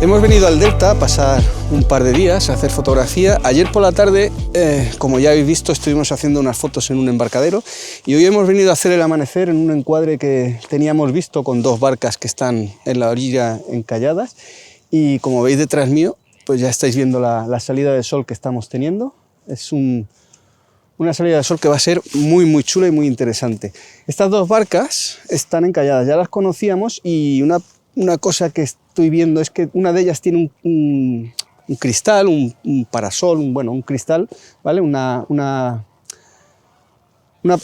Hemos venido al delta a pasar un par de días a hacer fotografía. Ayer por la tarde, como ya habéis visto, estuvimos haciendo unas fotos en un embarcadero y hoy hemos venido a hacer el amanecer en un encuadre que teníamos visto con dos barcas que están en la orilla encalladas y como veis detrás mío, pues ya estáis viendo la salida de sol que estamos teniendo. Es una salida de sol que va a ser muy chula y muy interesante. Estas dos barcas están encalladas, ya las conocíamos y una cosa que estoy viendo es que una de ellas tiene un cristal, un parasol, un cristal, ¿vale? En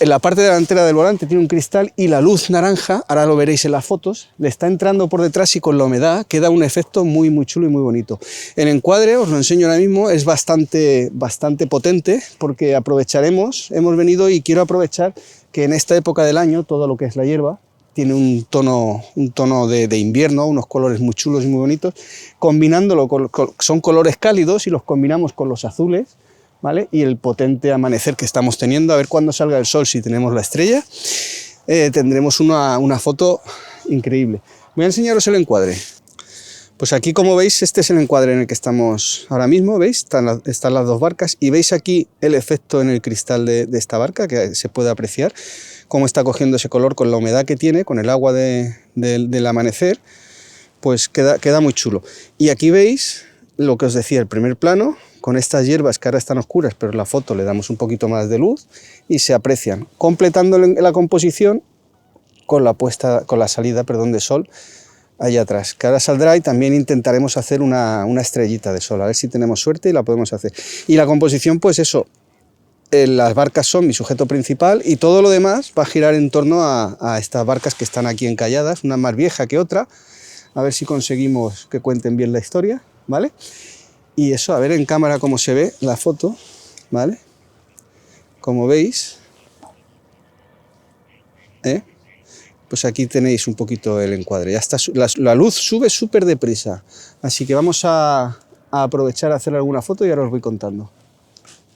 la parte delantera del volante tiene un cristal y la luz naranja, ahora lo veréis en las fotos, le está entrando por detrás y con la humedad queda un efecto muy chulo y muy bonito. El encuadre, os lo enseño ahora mismo, es bastante potente porque hemos venido y quiero aprovechar que en esta época del año todo lo que es la hierba tiene un tono de invierno, unos colores muy chulos y muy bonitos, combinándolo son colores cálidos y los combinamos con los azules, ¿vale? Y el potente amanecer que estamos teniendo, a ver cuando salga el sol, si tenemos la estrella, tendremos una foto increíble. Voy a enseñaros el encuadre. Pues aquí, como veis, este es el encuadre en el que estamos ahora mismo, ¿veis? Están las dos barcas y veis aquí el efecto en el cristal de esta barca, que se puede apreciar cómo está cogiendo ese color con la humedad que tiene, con el agua del amanecer, pues queda muy chulo. Y aquí veis lo que os decía, el primer plano, con estas hierbas que ahora están oscuras, pero en la foto le damos un poquito más de luz y se aprecian, completando la composición con la salida de sol allá atrás, que ahora saldrá y también intentaremos hacer una estrellita de sol, a ver si tenemos suerte y la podemos hacer. Y la composición, pues eso, las barcas son mi sujeto principal y todo lo demás va a girar en torno a estas barcas que están aquí encalladas, una más vieja que otra, a ver si conseguimos que cuenten bien la historia, ¿vale? Y eso, a ver en cámara cómo se ve la foto, ¿vale? Como veis, pues aquí tenéis un poquito el encuadre. Ya está, la luz sube súper deprisa, así que vamos a aprovechar a hacer alguna foto y ahora os voy contando.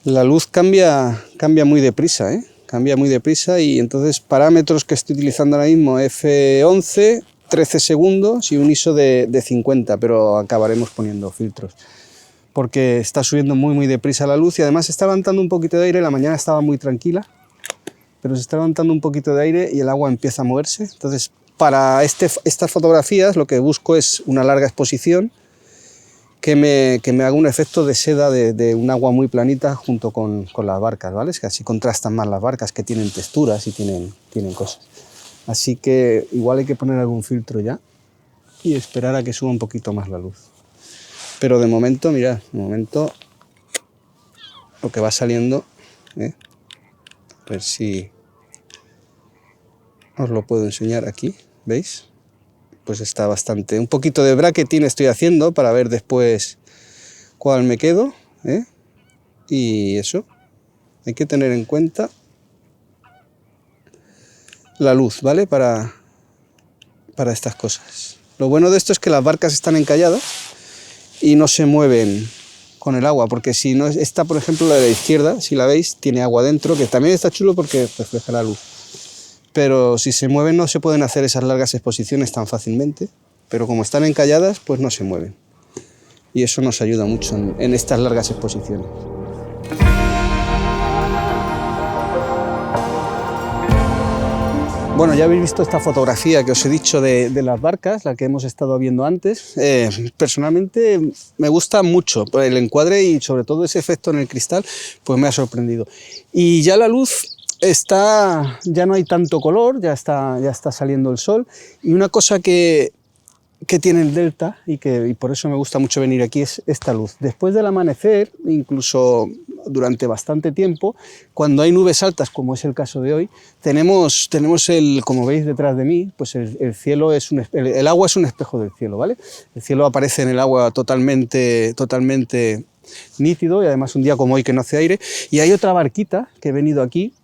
La luz cambia muy deprisa, cambia muy deprisa y entonces parámetros que estoy utilizando ahora mismo, F11, 13 segundos y un ISO de 50, pero acabaremos poniendo filtros porque está subiendo muy deprisa la luz y además se está levantando un poquito de aire. La mañana estaba muy tranquila, pero se está levantando un poquito de aire y el agua empieza a moverse. Entonces, para estas fotografías lo que busco es una larga exposición que me haga un efecto de seda de un agua muy planita junto con las barcas, ¿vale? Es que así contrastan más las barcas, que tienen texturas y tienen cosas. Así que igual hay que poner algún filtro ya y esperar a que suba un poquito más la luz. Pero de momento, mirad, lo que va saliendo, a ver si os lo puedo enseñar aquí, ¿veis? Pues está bastante, un poquito de bracketing estoy haciendo para ver después cuál me quedo, y eso, hay que tener en cuenta la luz, ¿vale? Para estas cosas. Lo bueno de esto es que las barcas están encalladas y no se mueven con el agua, porque si no, esta por ejemplo la de la izquierda, si la veis, tiene agua dentro, que también está chulo porque refleja la luz. Pero si se mueven no se pueden hacer esas largas exposiciones tan fácilmente, pero como están encalladas, pues no se mueven. Y eso nos ayuda mucho en estas largas exposiciones. Bueno, ya habéis visto esta fotografía que os he dicho de las barcas, la que hemos estado viendo antes. Personalmente me gusta mucho el encuadre y sobre todo ese efecto en el cristal, pues me ha sorprendido. Y ya la luz ya no hay tanto color, ya está saliendo el sol. Y una cosa que tiene el delta y por eso me gusta mucho venir aquí es esta luz. Después del amanecer, incluso durante bastante tiempo, cuando hay nubes altas, como es el caso de hoy, tenemos como veis detrás de mí, pues el cielo el agua es un espejo del cielo, ¿vale? El cielo aparece en el agua totalmente nítido y además un día como hoy que no hace aire. Y hay otra barquita que he venido aquí,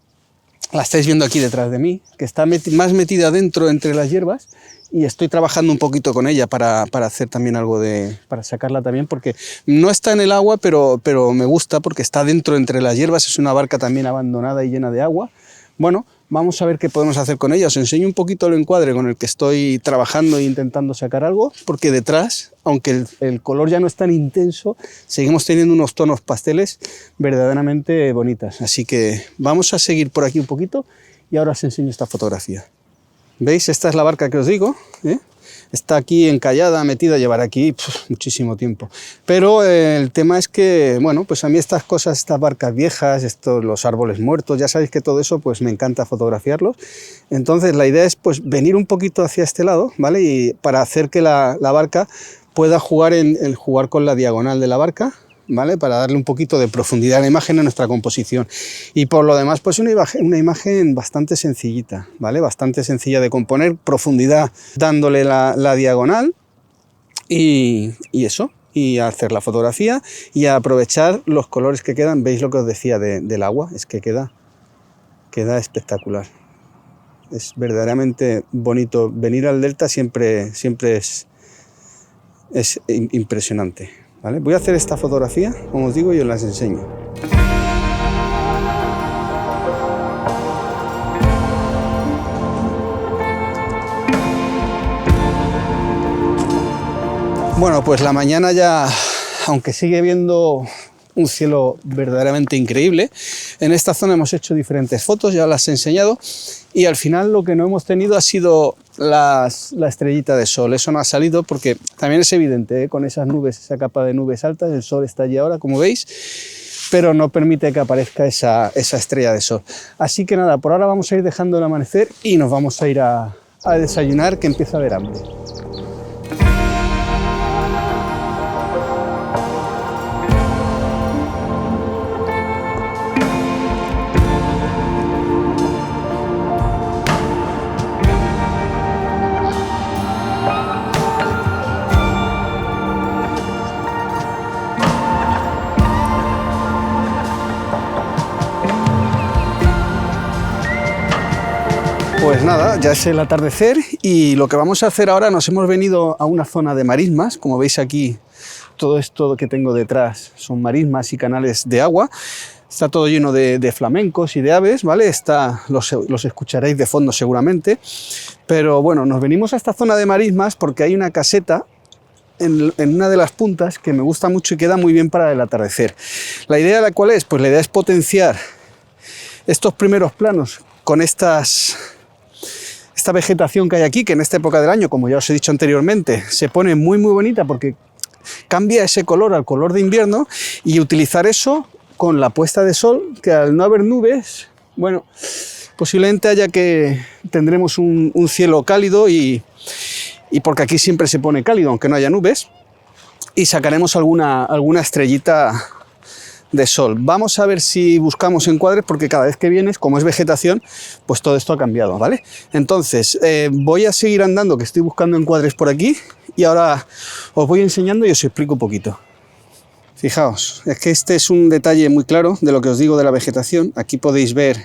la estáis viendo aquí detrás de mí, que está más metida dentro entre las hierbas y estoy trabajando un poquito con ella para hacer también algo para sacarla también, porque no está en el agua, pero me gusta porque está dentro entre las hierbas, es una barca también abandonada y llena de agua. Bueno, Vamos a ver qué podemos hacer con ella. Os enseño un poquito el encuadre con el que estoy trabajando e intentando sacar algo, porque detrás, aunque el color ya no es tan intenso, seguimos teniendo unos tonos pasteles verdaderamente bonitas. Así que vamos a seguir por aquí un poquito y ahora os enseño esta fotografía. ¿Veis? Esta es la barca que os digo, ¿eh? Está aquí encallada, metida, llevará aquí muchísimo tiempo. Pero el tema es que, bueno, pues a mí estas cosas, estas barcas viejas, los árboles muertos, ya sabéis que todo eso pues me encanta fotografiarlos. Entonces la idea es pues venir un poquito hacia este lado, ¿vale? Y para hacer que la barca pueda jugar jugar con la diagonal de la barca, ¿vale? Para darle un poquito de profundidad a la imagen a nuestra composición. Y por lo demás, pues una imagen bastante sencillita, ¿vale? Bastante sencilla de componer, profundidad dándole la diagonal y eso, y hacer la fotografía y a aprovechar los colores que quedan. ¿Veis lo que os decía del agua? Es que queda espectacular. Es verdaderamente bonito. Venir al delta siempre es impresionante. ¿Vale? Voy a hacer esta fotografía, como os digo, y os las enseño. Bueno, pues la mañana ya, aunque sigue viendo un cielo verdaderamente increíble, en esta zona hemos hecho diferentes fotos, ya las he enseñado, y al final lo que no hemos tenido ha sido la estrellita de sol. Eso no ha salido porque también es evidente, ¿eh? Con esas nubes, esa capa de nubes altas, el sol está allí ahora, como veis, pero no permite que aparezca esa estrella de sol. Así que nada, por ahora vamos a ir dejando el amanecer y nos vamos a ir a desayunar, que empieza a haber hambre. Pues nada, ya es el atardecer y lo que vamos a hacer ahora, nos hemos venido a una zona de marismas. Como veis aquí, todo esto que tengo detrás son marismas y canales de agua. Está todo lleno de flamencos y de aves, ¿vale? Los escucharéis de fondo seguramente. Pero bueno, nos venimos a esta zona de marismas porque hay una caseta en una de las puntas que me gusta mucho y queda muy bien para el atardecer. ¿La idea de la cual es? Pues la idea es potenciar estos primeros planos con esta vegetación que hay aquí, que en esta época del año, como ya os he dicho anteriormente, se pone muy muy bonita porque cambia ese color al color de invierno, y utilizar eso con la puesta de sol, que al no haber nubes, bueno, posiblemente tendremos un cielo cálido y porque aquí siempre se pone cálido aunque no haya nubes, y sacaremos alguna estrellita de sol. Vamos a ver si buscamos encuadres, porque cada vez que vienes, como es vegetación, pues todo esto ha cambiado, ¿vale? Entonces, voy a seguir andando, que estoy buscando encuadres por aquí, y ahora os voy enseñando y os explico un poquito. Fijaos, es que este es un detalle muy claro de lo que os digo de la vegetación. Aquí podéis ver,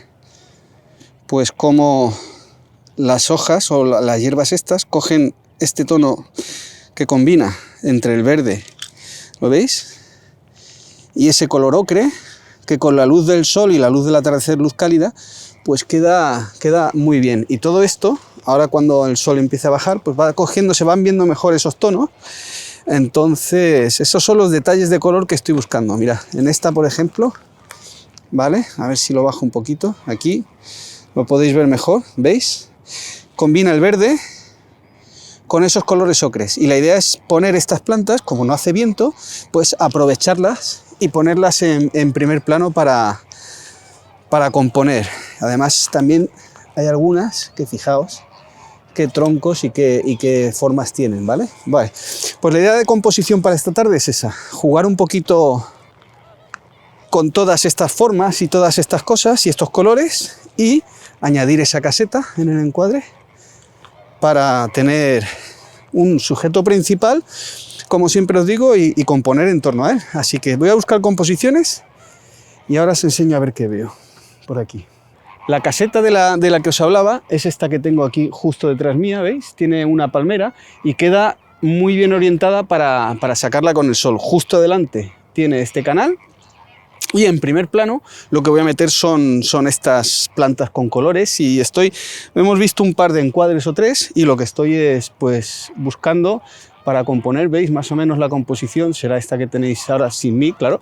pues, cómo las hojas o las hierbas estas cogen este tono que combina entre el verde, ¿lo veis? Y ese color ocre, que con la luz del sol y la luz del atardecer, luz cálida, pues queda muy bien. Y todo esto, ahora cuando el sol empieza a bajar, pues va cogiendo, se van viendo mejor esos tonos. Entonces, esos son los detalles de color que estoy buscando. Mirad, en esta, por ejemplo, ¿vale? A ver si lo bajo un poquito. Aquí lo podéis ver mejor, ¿veis? Combina el verde con esos colores ocres. Y la idea es poner estas plantas, como no hace viento, pues aprovecharlas y ponerlas en primer plano para componer. Además, también hay algunas que, fijaos, qué troncos y qué formas tienen, ¿vale? Vale, pues la idea de composición para esta tarde es esa, jugar un poquito con todas estas formas y todas estas cosas y estos colores, y añadir esa caseta en el encuadre para tener un sujeto principal, como siempre os digo, y componer en torno a él. Así que voy a buscar composiciones y ahora os enseño a ver qué veo por aquí. La caseta de la que os hablaba es esta que tengo aquí justo detrás mía, ¿veis? Tiene una palmera y queda muy bien orientada para sacarla con el sol. Justo delante tiene este canal Y en primer plano lo que voy a meter son estas plantas con colores y hemos visto un par de encuadres o tres y lo que estoy es pues buscando para componer, veis más o menos la composición, será esta que tenéis ahora sin mí, claro,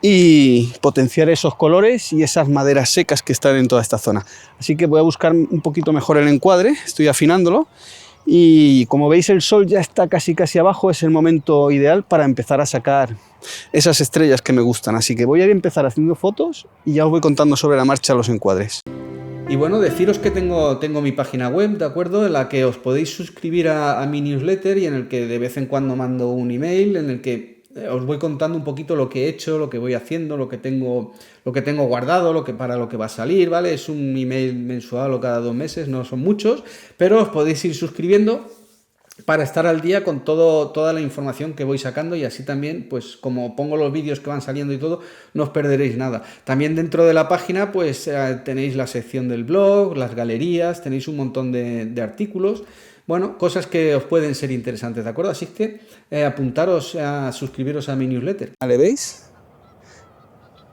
y potenciar esos colores y esas maderas secas que están en toda esta zona. Así que voy a buscar un poquito mejor el encuadre, estoy afinándolo. Y como veis el sol ya está casi abajo, es el momento ideal para empezar a sacar esas estrellas que me gustan, así que voy a empezar haciendo fotos y ya os voy contando sobre la marcha los encuadres. Y bueno, deciros que tengo mi página web, ¿de acuerdo? En la que os podéis suscribir a mi newsletter y en el que de vez en cuando mando un email, en el que os voy contando un poquito lo que he hecho, lo que voy haciendo, lo que tengo guardado, para lo que va a salir, ¿vale? Es un email mensual o cada 2 meses, no son muchos, pero os podéis ir suscribiendo para estar al día con toda la información que voy sacando y así también, pues como pongo los vídeos que van saliendo y todo, no os perderéis nada. También dentro de la página, pues tenéis la sección del blog, las galerías, tenéis un montón de artículos. Bueno, cosas que os pueden ser interesantes, ¿de acuerdo? Así que apuntaros a suscribiros a mi newsletter. ¿Vale? ¿Veis?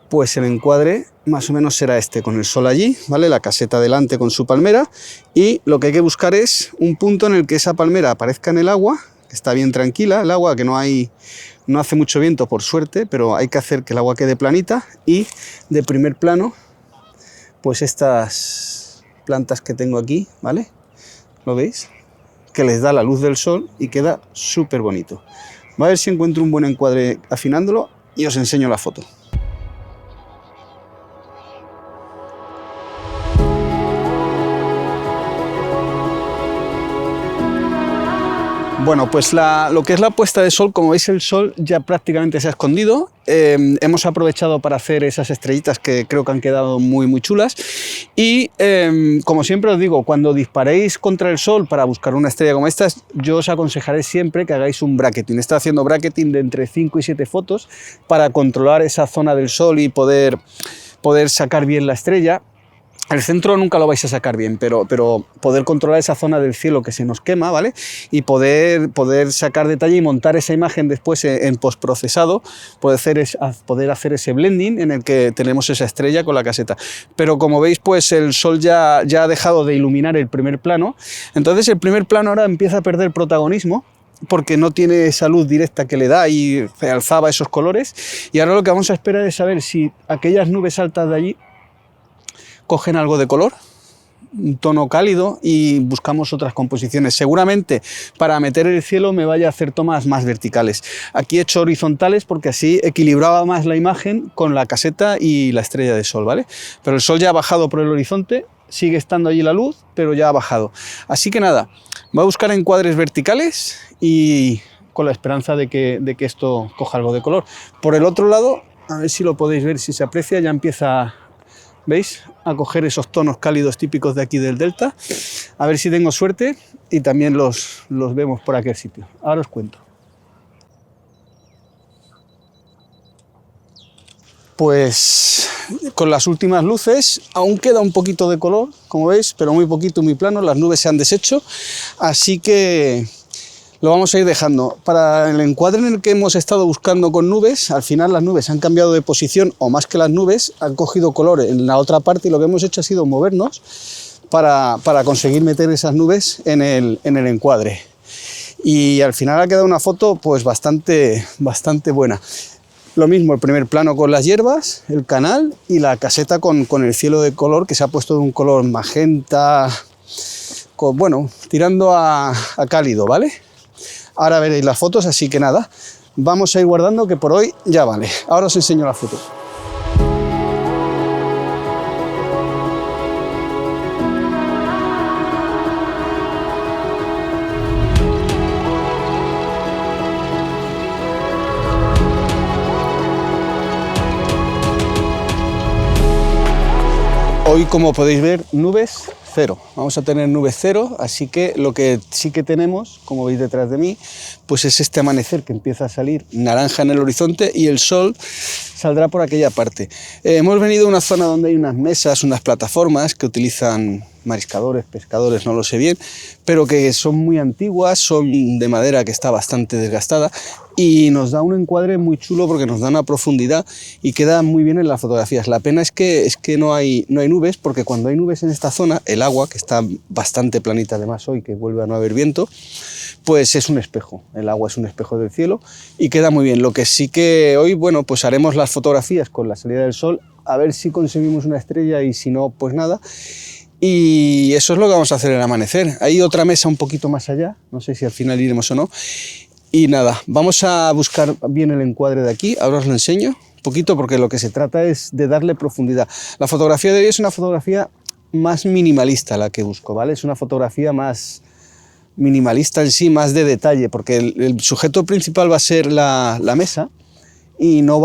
Pues el encuadre más o menos será este, con el sol allí, ¿vale? La caseta delante con su palmera y lo que hay que buscar es un punto en el que esa palmera aparezca en el agua, que está bien tranquila, el agua, que no hace mucho viento por suerte, pero hay que hacer que el agua quede planita y de primer plano, pues estas plantas que tengo aquí, ¿vale? ¿Lo veis? Que les da la luz del sol y queda súper bonito. Voy a ver si encuentro un buen encuadre afinándolo y os enseño la foto. Bueno, pues lo que es la puesta de sol, como veis el sol ya prácticamente se ha escondido. Hemos aprovechado para hacer esas estrellitas que creo que han quedado muy chulas. Y como siempre os digo, cuando disparéis contra el sol para buscar una estrella como esta, yo os aconsejaré siempre que hagáis un bracketing. Estoy haciendo bracketing de entre 5 y 7 fotos para controlar esa zona del sol y poder sacar bien la estrella. El centro nunca lo vais a sacar bien, pero poder controlar esa zona del cielo que se nos quema, ¿vale? Y poder sacar detalle y montar esa imagen después en postprocesado, poder hacer ese blending en el que tenemos esa estrella con la caseta. Pero como veis, pues el sol ya ha dejado de iluminar el primer plano, entonces el primer plano ahora empieza a perder protagonismo, porque no tiene esa luz directa que le da y realzaba esos colores, y ahora lo que vamos a esperar es saber si aquellas nubes altas de allí cogen algo de color, un tono cálido y buscamos otras composiciones. Seguramente para meter el cielo me vaya a hacer tomas más verticales. Aquí he hecho horizontales porque así equilibraba más la imagen con la caseta y la estrella de sol, ¿vale? Pero el sol ya ha bajado por el horizonte, sigue estando allí la luz, pero ya ha bajado. Así que nada, voy a buscar encuadres verticales y con la esperanza de que esto coja algo de color. Por el otro lado, a ver si lo podéis ver, si se aprecia, ya empieza, ¿veis?, a coger esos tonos cálidos típicos de aquí del delta. A ver si tengo suerte y también los vemos por aquel sitio. Ahora os cuento. Pues con las últimas luces aún queda un poquito de color, como veis, pero muy poquito, muy plano. Las nubes se han deshecho, así que lo vamos a ir dejando. Para el encuadre en el que hemos estado buscando con nubes, al final las nubes han cambiado de posición, o más que las nubes, han cogido color en la otra parte, y lo que hemos hecho ha sido movernos para conseguir meter esas nubes en el encuadre. Y al final ha quedado una foto pues bastante buena. Lo mismo, el primer plano con las hierbas, el canal y la caseta con el cielo de color, que se ha puesto de un color magenta, bueno, tirando a cálido, ¿vale? Ahora veréis las fotos, así que nada, vamos a ir guardando, que por hoy ya vale. Ahora os enseño las fotos. Hoy, como podéis ver, nubes cero. Vamos a tener nubes cero, así que lo que sí que tenemos, como veis detrás de mí, pues es este amanecer que empieza a salir naranja en el horizonte y el sol saldrá por aquella parte. Hemos venido a una zona donde hay unas mesas, unas plataformas que utilizan mariscadores, pescadores, no lo sé bien, pero que son muy antiguas, son de madera que está bastante desgastada, y nos da un encuadre muy chulo porque nos da una profundidad y queda muy bien en las fotografías. La pena es que no hay nubes, porque cuando hay nubes en esta zona, el agua, que está bastante planita además hoy, que vuelve a no haber viento, pues es un espejo. El agua es un espejo del cielo y queda muy bien. Lo que sí que hoy, bueno, pues haremos las fotografías con la salida del sol, a ver si conseguimos una estrella y si no, pues nada. Y eso es lo que vamos a hacer en el amanecer. Hay otra mesa un poquito más allá, no sé si al final iremos o no. Y nada, vamos a buscar bien el encuadre de aquí, ahora os lo enseño un poquito porque lo que se trata es de darle profundidad. La fotografía de hoy es una fotografía más minimalista la que busco, ¿vale? Es una fotografía más minimalista en sí, más de detalle, porque el sujeto principal va a ser la mesa y no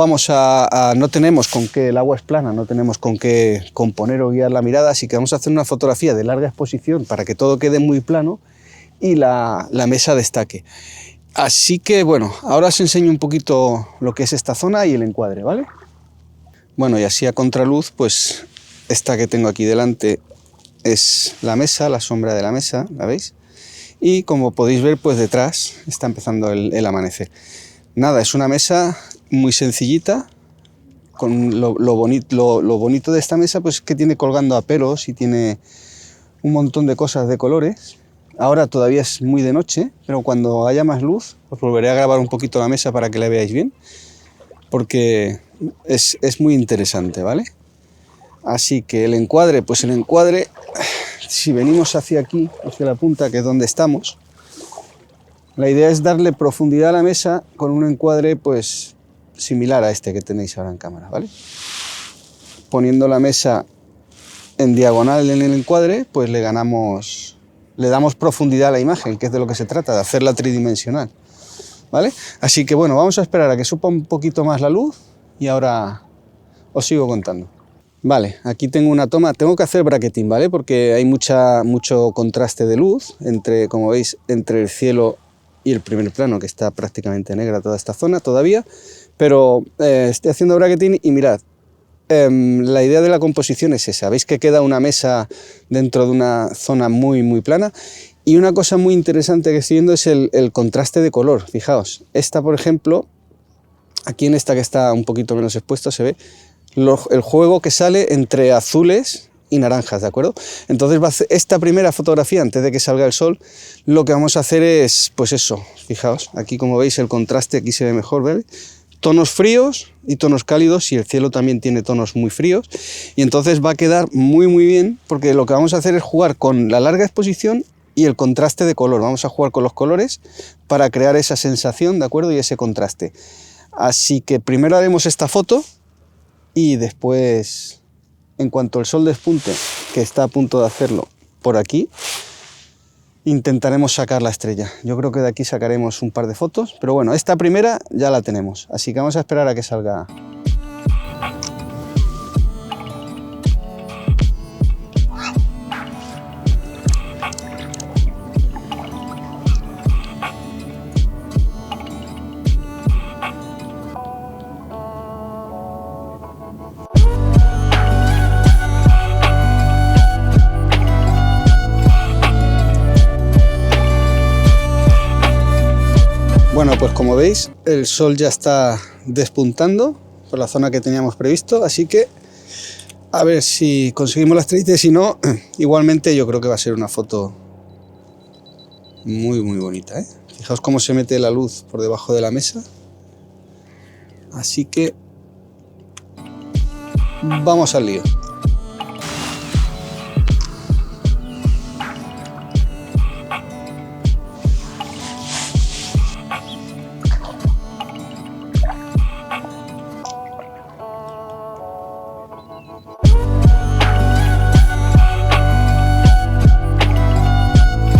tenemos con qué, el agua es plana, no tenemos con qué componer o guiar la mirada, así que vamos a hacer una fotografía de larga exposición para que todo quede muy plano y la mesa destaque. Así que bueno, ahora os enseño un poquito lo que es esta zona y el encuadre, ¿vale? Bueno, y así a contraluz, pues esta que tengo aquí delante es la mesa, la sombra de la mesa, ¿la veis? Y como podéis ver, pues detrás está empezando el amanecer. Nada, es una mesa muy sencillita, con lo bonito de esta mesa, pues que tiene colgando aperos y tiene un montón de cosas de colores. Ahora todavía es muy de noche, pero cuando haya más luz os volveré a grabar un poquito la mesa para que la veáis bien, porque es muy interesante, ¿vale? Así que el encuadre, pues el encuadre, si venimos hacia aquí, hacia la punta, que es donde estamos, la idea es darle profundidad a la mesa con un encuadre pues similar a este que tenéis ahora en cámara, ¿vale? Poniendo la mesa en diagonal en el encuadre, pues le damos profundidad a la imagen, que es de lo que se trata, de hacerla tridimensional, ¿vale? Así que bueno, vamos a esperar a que suba un poquito más la luz y ahora os sigo contando. Vale, aquí tengo una toma, tengo que hacer bracketing, ¿vale? Porque hay mucho contraste de luz, como veis, entre el cielo y el primer plano, que está prácticamente negra toda esta zona todavía, pero estoy haciendo bracketing y mirad, la idea de la composición es esa. Veis que queda una mesa dentro de una zona muy plana, y una cosa muy interesante que estoy viendo es el contraste de color. Fijaos, esta por ejemplo, aquí en esta que está un poquito menos expuesto se ve el juego que sale entre azules y naranjas, ¿de acuerdo? Entonces esta primera fotografía, antes de que salga el sol, lo que vamos a hacer es, pues eso, fijaos, aquí como veis el contraste aquí se ve mejor, ¿vale? Tonos fríos y tonos cálidos, y el cielo también tiene tonos muy fríos, y entonces va a quedar muy bien, porque lo que vamos a hacer es jugar con la larga exposición y el contraste de color. Vamos a jugar con los colores para crear esa sensación, ¿de acuerdo? Y ese contraste. Así que primero haremos esta foto y después, en cuanto el sol despunte, que está a punto de hacerlo por aquí, intentaremos sacar la estrella. Yo creo que de aquí sacaremos un par de fotos, pero bueno, esta primera ya la tenemos, así que vamos a esperar a que salga. Bueno, pues como veis, el sol ya está despuntando por la zona que teníamos previsto, así que a ver si conseguimos la estrella, y si no, igualmente yo creo que va a ser una foto muy bonita, ¿eh? Fijaos cómo se mete la luz por debajo de la mesa, así que vamos al lío.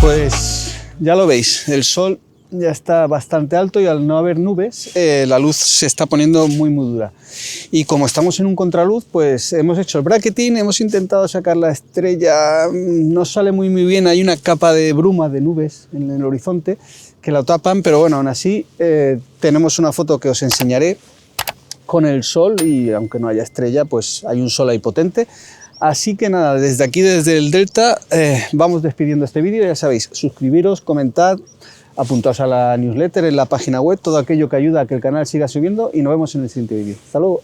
Pues ya lo veis, el sol ya está bastante alto y al no haber nubes, la luz se está poniendo muy dura. Y como estamos en un contraluz, pues hemos hecho el bracketing, hemos intentado sacar la estrella, no sale muy bien, hay una capa de bruma, de nubes en el horizonte que la tapan, pero bueno, aún así tenemos una foto que os enseñaré con el sol, y aunque no haya estrella, pues hay un sol ahí potente. Así que nada, desde aquí, desde el Delta, vamos despidiendo este vídeo. Ya sabéis, suscribiros, comentad, apuntaos a la newsletter en la página web, todo aquello que ayuda a que el canal siga subiendo y nos vemos en el siguiente vídeo. Hasta luego.